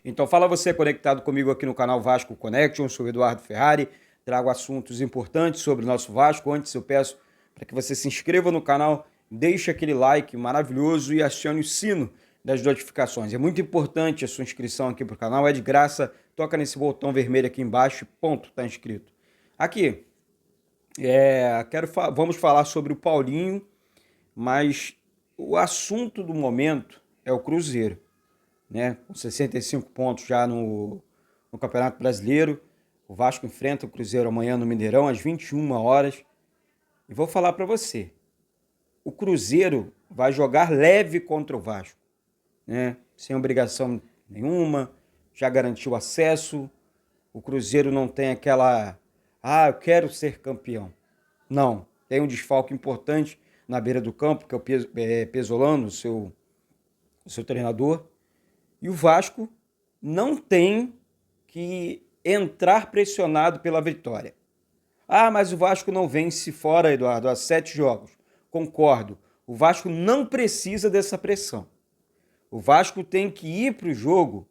Então fala você conectado comigo aqui no canal Vasco Connection, sou o Eduardo Ferrari, trago assuntos importantes sobre o nosso Vasco. Antes eu peço para que você se inscreva no canal, deixe aquele like maravilhoso e acione o sino das notificações. É muito importante a sua inscrição aqui para o canal, é de graça, toca nesse botão vermelho aqui embaixo e ponto, está inscrito. Aqui, vamos falar sobre o Paulinho, mas o assunto do momento é o Cruzeiro, né? Com 65 pontos já no Campeonato Brasileiro. O Vasco enfrenta o Cruzeiro amanhã no Mineirão, às 21 horas. E vou falar para você, o Cruzeiro vai jogar leve contra o Vasco, né? Sem obrigação nenhuma, já garantiu acesso. O Cruzeiro não tem aquela, eu quero ser campeão. Não, tem um desfalque importante na beira do campo, que é o Pesolano, o seu treinador. E o Vasco não tem que entrar pressionado pela vitória. Mas o Vasco não vence fora, Eduardo, há 7 jogos. Concordo. O Vasco não precisa dessa pressão. O Vasco tem que ir para o jogo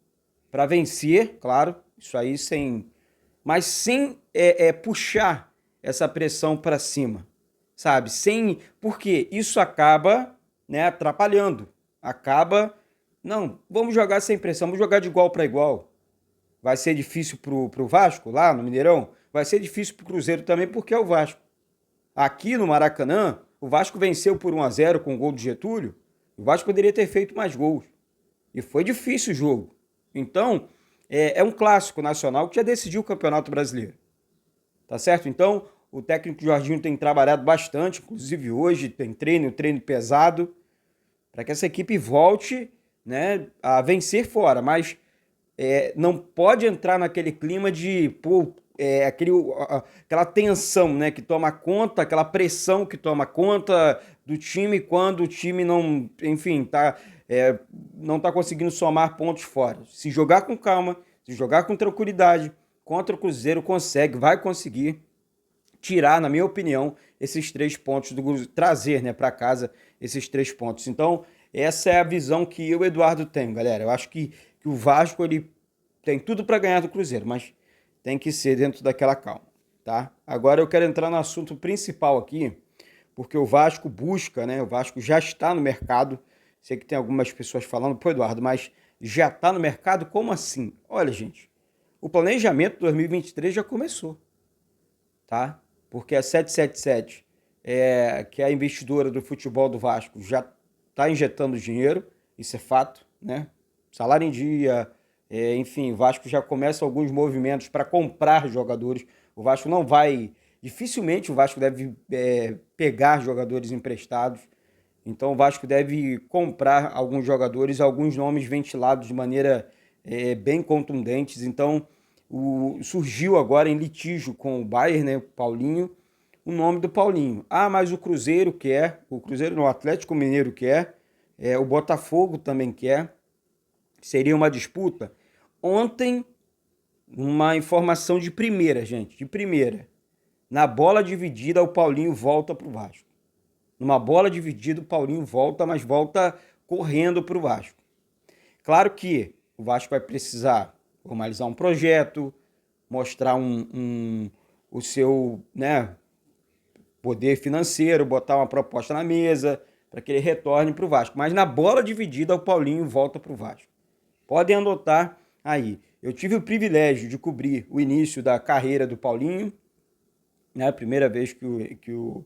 para vencer, claro, isso aí mas sem puxar essa pressão para cima, sabe? Porque isso acaba, né, atrapalhando. Não, vamos jogar sem pressão, vamos jogar de igual para igual. Vai ser difícil pro Vasco, lá no Mineirão, vai ser difícil pro Cruzeiro também, porque é o Vasco. Aqui no Maracanã, o Vasco venceu por 1-0 com o gol do Getúlio, o Vasco poderia ter feito mais gols. E foi difícil o jogo. Então, é um clássico nacional que já decidiu o Campeonato Brasileiro. Tá certo? Então, o técnico Jorginho tem trabalhado bastante, inclusive hoje tem treino pesado, para que essa equipe volte, né, a vencer fora, mas não pode entrar naquele clima de aquela tensão, né, que toma conta, aquela pressão que toma conta do time quando o time não, enfim, não está conseguindo somar pontos fora. Se jogar com calma, se jogar com tranquilidade, contra o Cruzeiro vai conseguir tirar, na minha opinião, esses 3 pontos do Cruzeiro, trazer, né, para casa esses 3 pontos. Então, essa é a visão que eu, Eduardo, tenho, galera. Eu acho que o Vasco ele tem tudo para ganhar do Cruzeiro, mas tem que ser dentro daquela calma, tá? Agora eu quero entrar no assunto principal aqui, porque o Vasco busca, né? O Vasco já está no mercado. Sei que tem algumas pessoas falando, pô, Eduardo, mas já está no mercado? Como assim? Olha, gente, o planejamento 2023 já começou, tá? Porque a 777, que é a investidora do futebol do Vasco, já está injetando dinheiro, isso é fato, né? Salário em dia, enfim, o Vasco já começa alguns movimentos para comprar jogadores. O Vasco não vai, dificilmente o Vasco deve pegar jogadores emprestados. Então o Vasco deve comprar alguns jogadores, alguns nomes ventilados de maneira bem contundentes. Então surgiu agora em litígio com o Bayern, né, o Paulinho, o nome do Paulinho. Mas o Cruzeiro quer, o Atlético Mineiro quer, o Botafogo também quer. Seria uma disputa. Ontem, uma informação de primeira, gente, de primeira. Na bola dividida, o Paulinho volta para o Vasco. Numa bola dividida, o Paulinho volta, mas volta correndo para o Vasco. Claro que o Vasco vai precisar formalizar um projeto, mostrar o seu, né, poder financeiro, botar uma proposta na mesa para que ele retorne para o Vasco. Mas na bola dividida, o Paulinho volta para o Vasco. Podem anotar aí. Eu tive o privilégio de cobrir o início da carreira do Paulinho, né? A primeira vez que o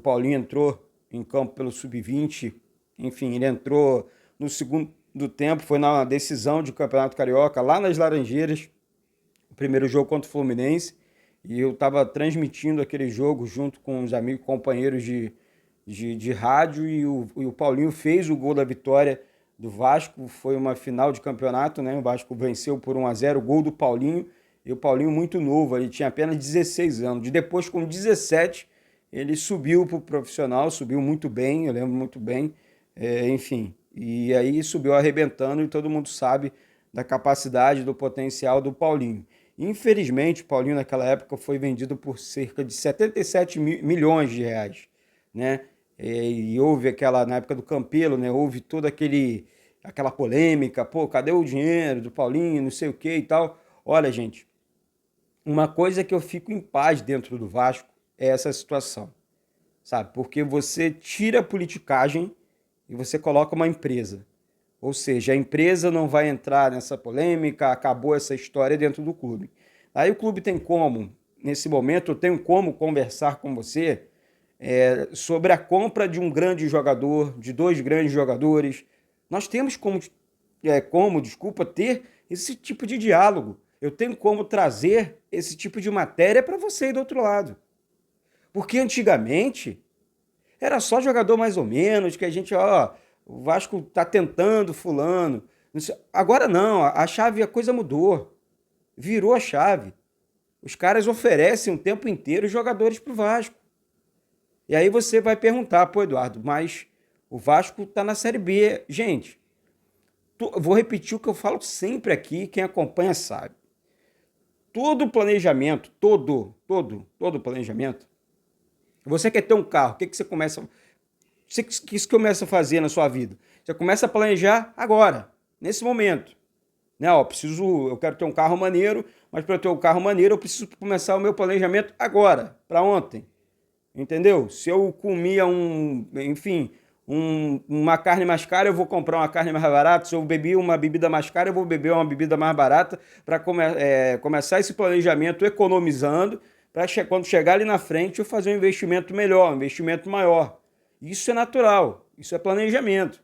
Paulinho entrou em campo pelo Sub-20, enfim, ele entrou no segundo tempo, foi na decisão de Campeonato Carioca, lá nas Laranjeiras, o primeiro jogo contra o Fluminense, e eu estava transmitindo aquele jogo junto com os amigos, companheiros de rádio, e o Paulinho fez o gol da vitória do Vasco. Foi uma final de campeonato, né? O Vasco venceu por 1-0, o gol do Paulinho, e o Paulinho muito novo, ele tinha apenas 16 anos. Depois, com 17, ele subiu para o profissional, subiu muito bem, eu lembro muito bem, enfim. E aí subiu arrebentando, e todo mundo sabe da capacidade, do potencial do Paulinho. Infelizmente, o Paulinho naquela época foi vendido por cerca de 77 milhões de reais, né? E houve aquela, na época do Campelo, né? Houve toda aquela polêmica, pô, cadê o dinheiro do Paulinho, não sei o que e tal. Olha, gente, uma coisa que eu fico em paz dentro do Vasco é essa situação, sabe? Porque você tira a politicagem e você coloca uma empresa. Ou seja, a empresa não vai entrar nessa polêmica, acabou essa história dentro do clube. Aí o clube tem como, nesse momento, eu tenho como conversar com você sobre a compra de um grande jogador, de dois grandes jogadores. Nós temos desculpa, ter esse tipo de diálogo. Eu tenho como trazer esse tipo de matéria para você aí do outro lado. Porque antigamente era só jogador mais ou menos, que a gente, o Vasco tá tentando fulano. Agora não, a coisa mudou. Virou a chave. Os caras oferecem o tempo inteiro jogadores pro Vasco. E aí você vai perguntar, pô, Eduardo, mas o Vasco tá na Série B. Gente, vou repetir o que eu falo sempre aqui, quem acompanha sabe. Todo planejamento, todo planejamento, você quer ter um carro, o que você começa a fazer na sua vida? Você começa a planejar agora, nesse momento. Né? Eu quero ter um carro maneiro, mas para eu ter um carro maneiro eu preciso começar o meu planejamento agora, para ontem. Entendeu? Se eu comia uma carne mais cara, eu vou comprar uma carne mais barata. Se eu bebi uma bebida mais cara, eu vou beber uma bebida mais barata para começar esse planejamento economizando, para quando chegar ali na frente eu fazer um investimento melhor, um investimento maior. Isso é natural, isso é planejamento.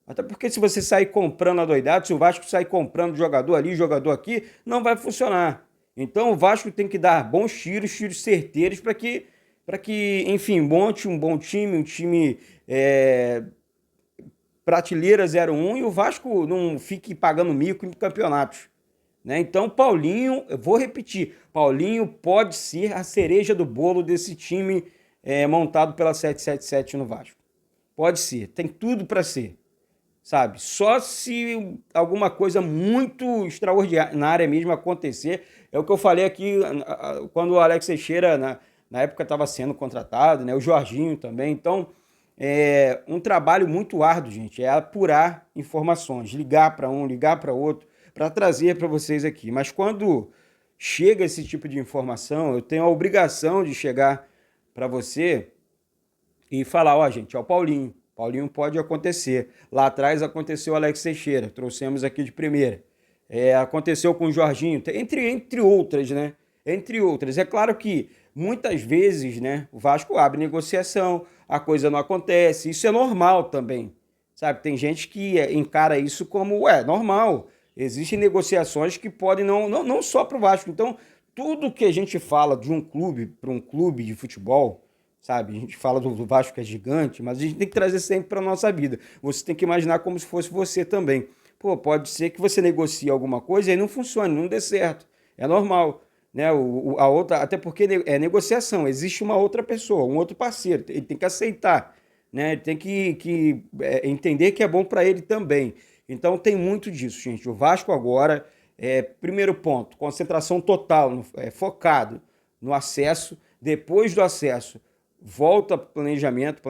Até porque se você sair comprando adoidado, se o Vasco sair comprando jogador ali, jogador aqui, não vai funcionar. Então o Vasco tem que dar bons tiros certeiros para que, enfim, monte um bom time, um time prateleira 01 e o Vasco não fique pagando mico em campeonatos. Né? Então, Paulinho, eu vou repetir, Paulinho pode ser a cereja do bolo desse time montado pela 777 no Vasco. Pode ser, tem tudo para ser, sabe? Só se alguma coisa muito extraordinária mesmo acontecer. É o que eu falei aqui quando o Alex Teixeira, na época, estava sendo contratado, né? O Jorginho também. Então, é um trabalho muito árduo, gente, é apurar informações, ligar para um, ligar para outro, para trazer para vocês aqui. Mas quando chega esse tipo de informação, eu tenho a obrigação de chegar para você e falar, gente, o Paulinho pode acontecer. Lá atrás aconteceu o Alex Teixeira, trouxemos aqui de primeira. Aconteceu com o Jorginho, entre outras, né? Entre outras. É claro que muitas vezes, né, o Vasco abre negociação, a coisa não acontece, isso é normal também, sabe? Tem gente que encara isso como, normal. Existem negociações que podem não só para o Vasco. Então, tudo que a gente fala de um clube para um clube de futebol, sabe? A gente fala do Vasco que é gigante, mas a gente tem que trazer sempre para a nossa vida. Você tem que imaginar como se fosse você também. Pô, pode ser que você negocie alguma coisa e aí não funcione, não dê certo. É normal. Né? A outra, até porque é negociação, existe uma outra pessoa, um outro parceiro, ele tem que aceitar, né? Ele tem que entender que é bom para ele também. Então tem muito disso, gente. O Vasco agora, primeiro ponto, concentração total, focado no acesso. Depois do acesso, volta planejamento,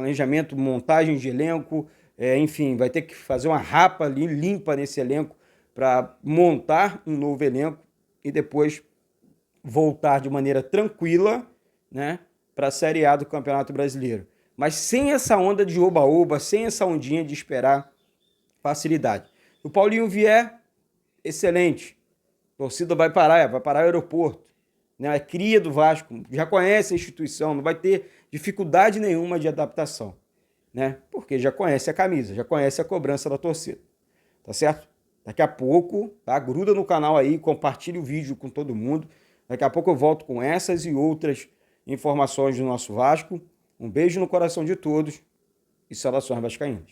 montagem de elenco, enfim, vai ter que fazer uma rapa ali, limpa nesse elenco para montar um novo elenco e depois voltar de maneira tranquila, né, para a Série A do Campeonato Brasileiro. Mas sem essa onda de oba-oba, sem essa ondinha de esperar facilidade. O Paulinho vier, excelente. A torcida vai parar o aeroporto. Né? É cria do Vasco, já conhece a instituição, não vai ter dificuldade nenhuma de adaptação. Né? Porque já conhece a camisa, já conhece a cobrança da torcida. Tá certo? Daqui a pouco, tá? Gruda no canal aí, compartilhe o vídeo com todo mundo. Daqui a pouco eu volto com essas e outras informações do nosso Vasco. Um beijo no coração de todos e saudações vascaínas.